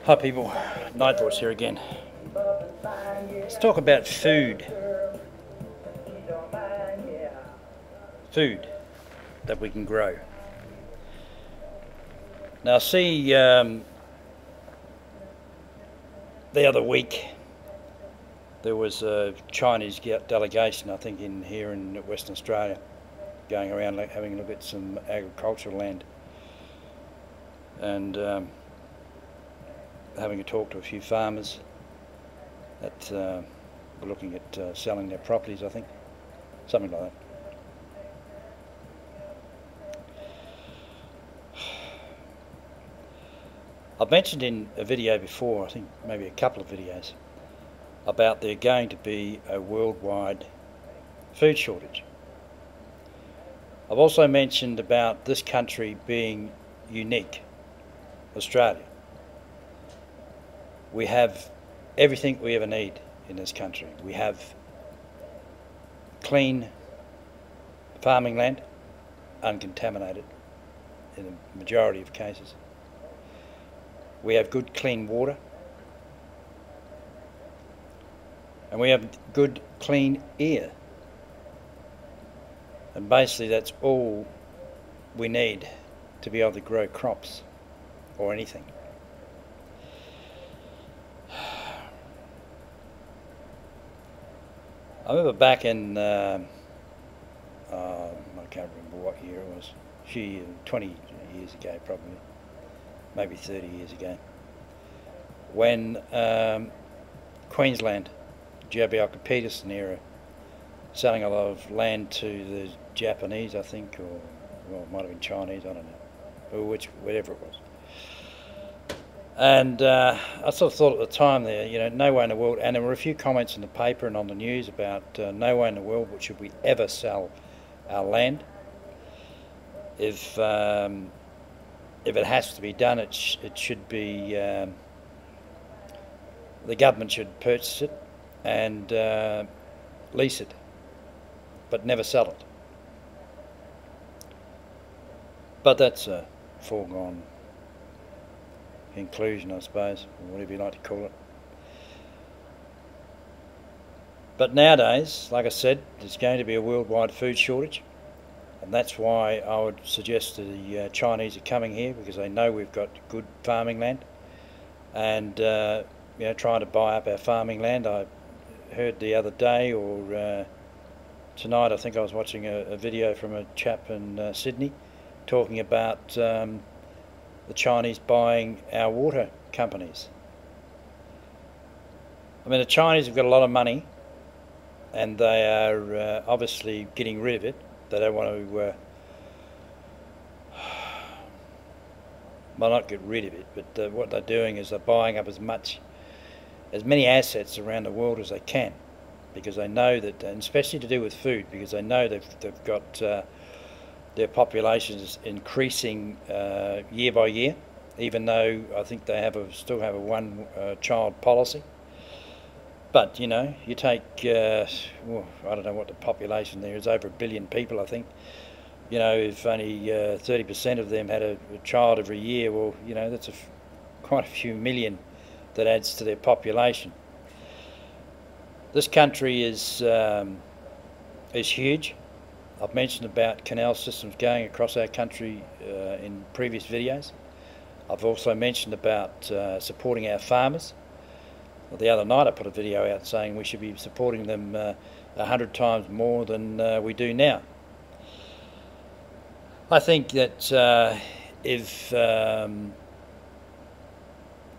Hi people, Nightvoice here again. Let's talk about food. Food that we can grow. Now see, the other week there was a Chinese delegation, I think here in Western Australia, going around having a look at some agricultural land and having a talk to a few farmers that were looking at selling their properties, I think, something like that. I've mentioned in a video before, I think maybe a couple of videos, about there going to be a worldwide food shortage. I've also mentioned about this country being unique, Australia. We have everything we ever need in this country. We have clean farming land, uncontaminated in the majority of cases. We have good clean water, and we have good clean air, and basically that's all we need to be able to grow crops or anything. I remember back in I can't remember what year it was, 20 years ago probably, maybe 30 years ago, when Queensland, Jabiaka Peterson era, selling a lot of land to the Japanese, I think, or well, it might have been Chinese, I don't know, or whatever it was. And I sort of thought at the time there, you know, nowhere in the world, and there were a few comments in the paper and on the news about nowhere in the world should we ever sell our land. If it has to be done, it should be, the government should purchase it and lease it, but never sell it. But that's a foregone conclusion, I suppose, or whatever you like to call it. But nowadays, like I said, there's going to be a worldwide food shortage, and that's why I would suggest the Chinese are coming here, because they know we've got good farming land, and you know, trying to buy up our farming land. I heard the other day, or tonight, I think I was watching a video from a chap in Sydney talking about the Chinese buying our water companies. I mean, the Chinese have got a lot of money, and they are obviously getting rid of it. They don't want to, well, not get rid of it, but what they're doing is they're buying up as many assets around the world as they can, because they know that, and especially to do with food, because they know they've got their population is increasing year by year, even though I think they still have a one-child policy. But you know, you take, well, I don't know what the population there is, over 1 billion people, I think. You know, if only 30% of them had a child every year, well, you know, that's quite a few million that adds to their population. This country is huge. I've mentioned about canal systems going across our country in previous videos. I've also mentioned about supporting our farmers. Well, the other night I put a video out saying we should be supporting them 100 times more than we do now. I think that if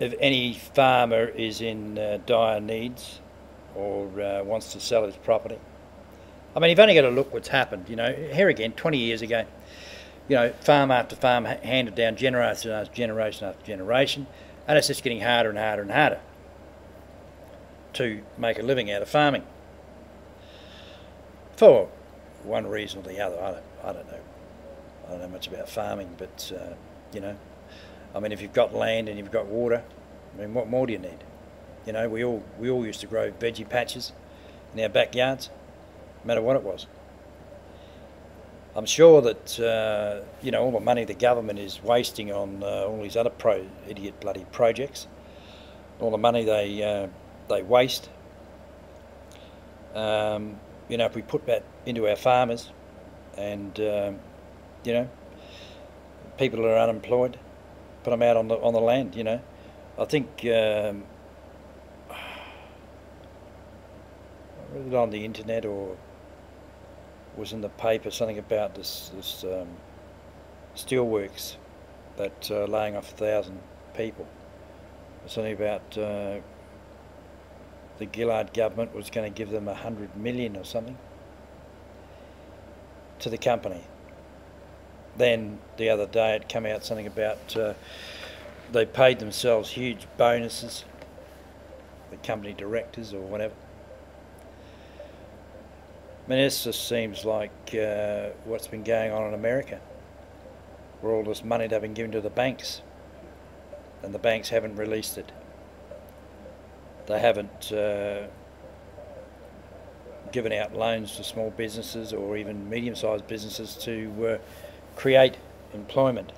any farmer is in dire needs or wants to sell his property, I mean, you've only got to look what's happened. You know, here again, 20 years ago, you know, farm after farm handed down generation after generation after generation, and it's just getting harder and harder and harder to make a living out of farming, for one reason or the other. I don't know. I don't know much about farming, but you know, I mean, if you've got land and you've got water, I mean, what more do you need? You know, we all used to grow veggie patches in our backyards, no matter what it was. I'm sure that you know, all the money the government is wasting on all these other idiot bloody projects, all the money they waste. You know, if we put that into our farmers and you know, people that are unemployed, put them out on the land. You know, I think I read it on the internet or was in the paper something about this steelworks that laying off 1,000 people. Something about the Gillard government was going to give them 100 million or something to the company. Then the other day it came out something about they paid themselves huge bonuses, the company directors or whatever. I mean, this just seems like what's been going on in America, where all this money they've been given to the banks, and the banks haven't released it. They haven't given out loans to small businesses or even medium-sized businesses to create employment.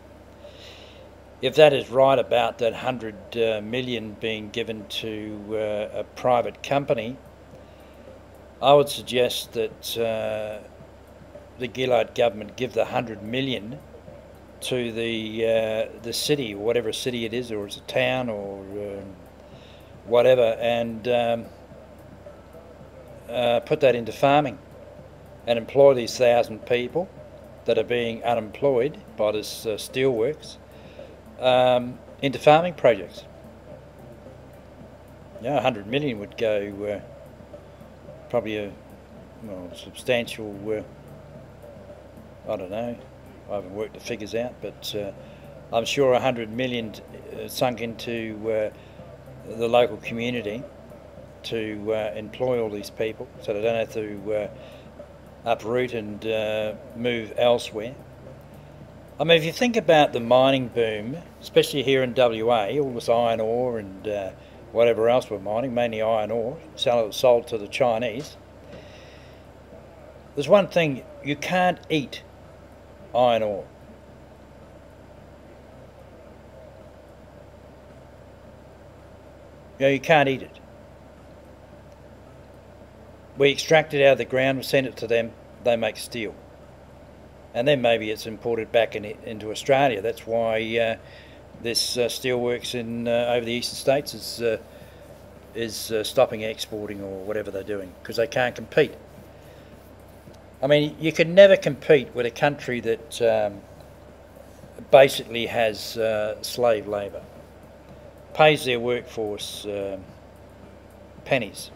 If that is right about that 100 million being given to a private company, I would suggest that the Gillard government give the 100 million to the city, or whatever city it is, or it's a town or whatever, and put that into farming and employ these 1,000 people that are being unemployed by this steelworks into farming projects. You know, 100 million would go probably a substantial, I don't know, I haven't worked the figures out, but I'm sure 100 million sunk into the local community to employ all these people so they don't have to uproot and move elsewhere. I mean, if you think about the mining boom, especially here in WA, all this iron ore and whatever else we're mining, mainly iron ore, sold to the Chinese. There's one thing, you can't eat iron ore. You know, you can't eat it. We extract it out of the ground, we send it to them, they make steel. And then maybe it's imported back into Australia. That's why this steelworks in over the eastern states is stopping exporting or whatever they're doing because they can't compete. I mean, you can never compete with a country that basically has slave labour, pays their workforce pennies,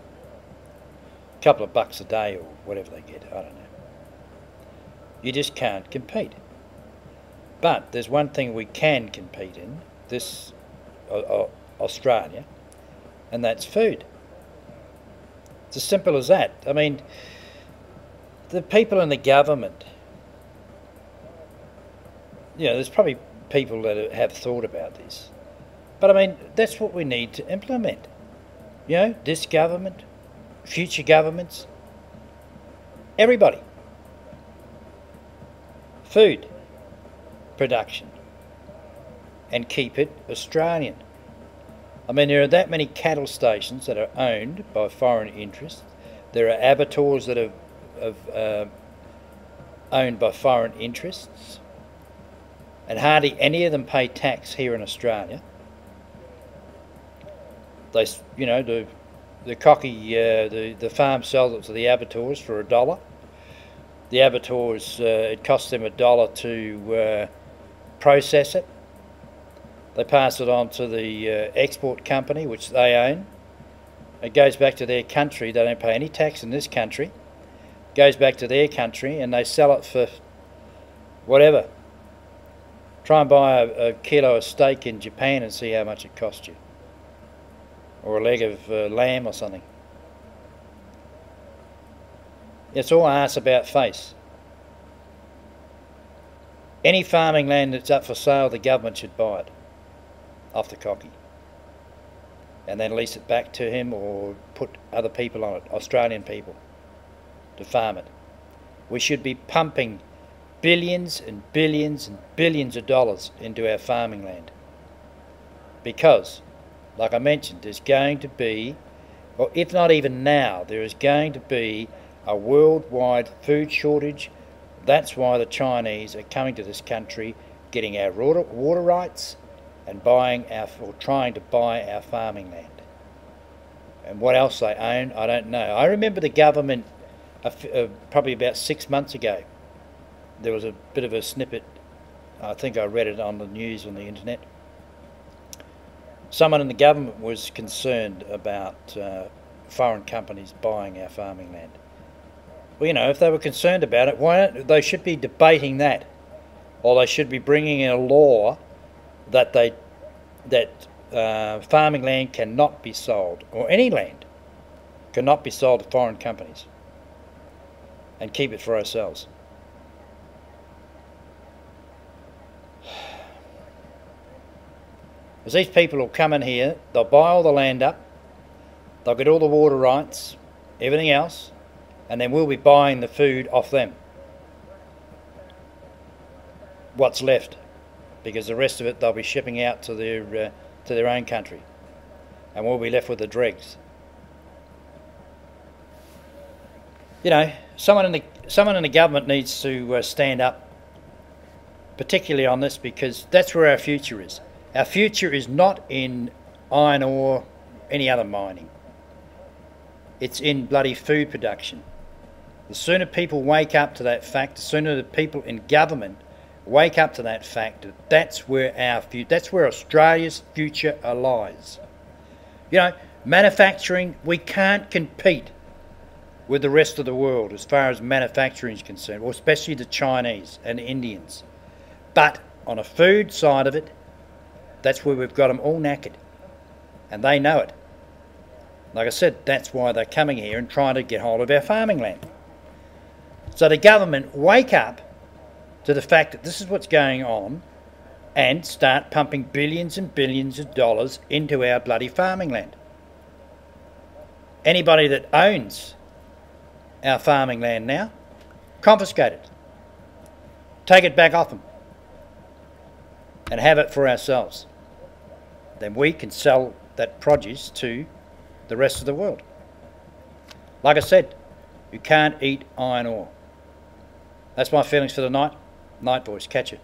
a couple of bucks a day or whatever they get, I don't know. You just can't compete. But there's one thing we can compete in, this Australia, and that's food. It's as simple as that. I mean, the people in the government, you know, there's probably people that have thought about this. But I mean, that's what we need to implement. You know, this government, future governments, everybody. Food production and keep it Australian. I mean, there are that many cattle stations that are owned by foreign interests. There are abattoirs that are owned by foreign interests, and hardly any of them pay tax here in Australia. They, you know, the cocky, the farm sells it to the abattoirs for $1. The abattoirs, it costs them $1 to process it. They pass it on to the export company, which they own. It goes back to their country. They don't pay any tax in this country. It goes back to their country and they sell it for whatever. Try and buy a kilo of steak in Japan and see how much it costs you. Or a leg of lamb or something. It's all arse about face. Any farming land that's up for sale, the government should buy it off the cocky and then lease it back to him or put other people on it, Australian people, to farm it. We should be pumping billions and billions and billions of dollars into our farming land because like I mentioned, there's going to be, or if not even now, there is going to be a worldwide food shortage. That's why the Chinese are coming to this country, getting our water rights and trying to buy our farming land. And what else they own, I don't know. I remember the government, probably about 6 months ago, there was a bit of a snippet, I think I read it on the news on the internet. Someone in the government was concerned about foreign companies buying our farming land. Well, you know, if they were concerned about it, they should be debating that, or they should be bringing in a law that farming land cannot be sold, or any land cannot be sold to foreign companies, and keep it for ourselves. Because these people will come in here, they'll buy all the land up, they'll get all the water rights, everything else, and then we'll be buying the food off them. What's left, because the rest of it they'll be shipping out to their own country, and we'll be left with the dregs. You know, someone in the government needs to stand up, particularly on this, because that's where our future is. Our future is not in iron ore, any other mining. It's in bloody food production. The sooner people wake up to that fact, the sooner the people in government wake up to that fact, that's where that's where Australia's future lies. You know, manufacturing, we can't compete with the rest of the world as far as manufacturing is concerned, or especially the Chinese and the Indians. But on a food side of it, that's where we've got them all knackered, and they know it. Like I said, that's why they're coming here and trying to get hold of our farming land. So the government wake up to the fact that this is what's going on and start pumping billions and billions of dollars into our bloody farming land. Anybody that owns our farming land now, confiscate it. Take it back off them and have it for ourselves. Then we can sell that produce to the rest of the world. Like I said, you can't eat iron ore. That's my feelings for the night. Night, boys. Catch it.